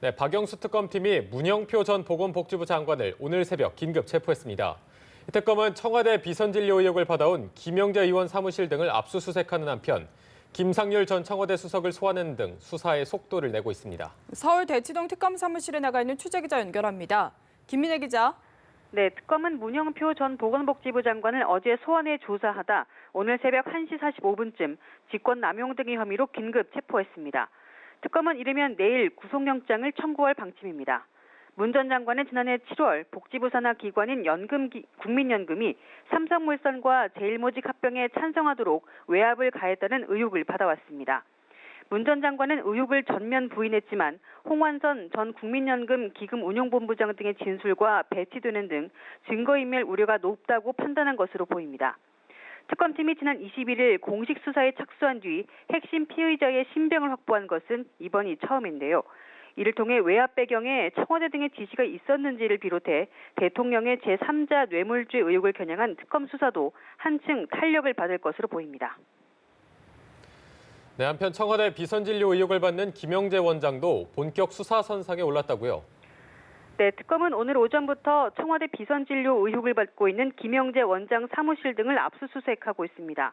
네, 박영수 특검팀이 문영표 전 보건복지부 장관을 오늘 새벽 긴급 체포했습니다. 이 특검은 청와대 비선진료 의혹을 받아온 김영재 의원 사무실 등을 압수수색하는 한편 김상률 전 청와대 수석을 소환하는 등 수사에 속도를 내고 있습니다. 서울 대치동 특검 사무실에 나가 있는 취재기자 연결합니다. 김민혜 기자. 네, 특검은 문영표 전 보건복지부 장관을 어제 소환해 조사하다 오늘 새벽 1시 45분쯤 직권남용 등의 혐의로 긴급 체포했습니다. 특검은 이르면 내일 구속영장을 청구할 방침입니다. 문 전 장관은 지난해 7월 복지부 산하 기관인 국민연금이 삼성물산과 제일모직 합병에 찬성하도록 외압을 가했다는 의혹을 받아왔습니다. 문 전 장관은 의혹을 전면 부인했지만 홍완선 전 국민연금 기금운용본부장 등의 진술과 배치되는 등 증거인멸 우려가 높다고 판단한 것으로 보입니다. 특검팀이 지난 21일 공식 수사에 착수한 뒤 핵심 피의자의 신병을 확보한 것은 이번이 처음인데요. 이를 통해 외압 배경에 청와대 등의 지시가 있었는지를 비롯해 대통령의 제3자 뇌물죄 의혹을 겨냥한 특검 수사도 한층 탄력을 받을 것으로 보입니다. 네, 한편 청와대 비선진료 의혹을 받는 김영재 원장도 본격 수사 선상에 올랐다고요. 네, 특검은 오늘 오전부터 청와대 비선진료 의혹을 받고 있는 김영재 원장 사무실 등을 압수수색하고 있습니다.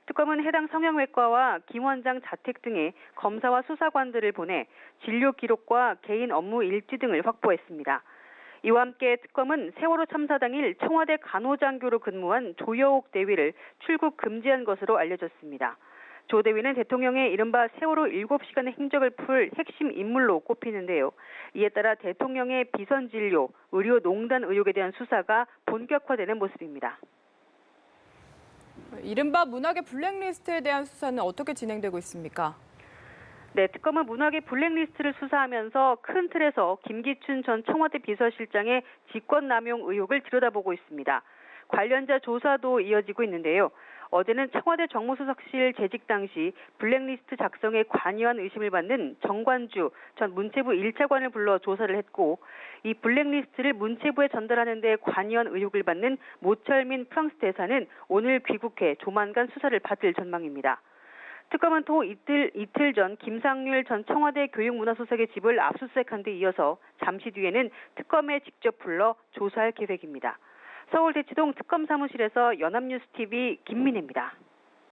특검은 해당 성형외과와 김 원장 자택 등에 검사와 수사관들을 보내 진료 기록과 개인 업무 일지 등을 확보했습니다. 이와 함께 특검은 세월호 참사 당일 청와대 간호장교로 근무한 조여옥 대위를 출국 금지한 것으로 알려졌습니다. 조 대위는 대통령의 이른바 세월호 7시간의 행적을 풀 핵심 인물로 꼽히는데요. 이에 따라 대통령의 비선진료, 의료농단 의혹에 대한 수사가 본격화되는 모습입니다. 이른바 문학의 블랙리스트에 대한 수사는 어떻게 진행되고 있습니까? 네, 특검은 문학의 블랙리스트를 수사하면서 큰 틀에서 김기춘 전 청와대 비서실장의 직권남용 의혹을 들여다보고 있습니다. 관련자 조사도 이어지고 있는데요. 어제는 청와대 정무수석실 재직 당시 블랙리스트 작성에 관여한 의심을 받는 정관주 전 문체부 1차관을 불러 조사를 했고 이 블랙리스트를 문체부에 전달하는 데 관여한 의혹을 받는 모철민 프랑스 대사는 오늘 귀국해 조만간 수사를 받을 전망입니다. 특검은 또 이틀 전 김상률 전 청와대 교육문화수석의 집을 압수수색한 데 이어서 잠시 뒤에는 특검에 직접 불러 조사할 계획입니다. 서울 대치동 특검 사무실에서 연합뉴스TV 김민혜입니다.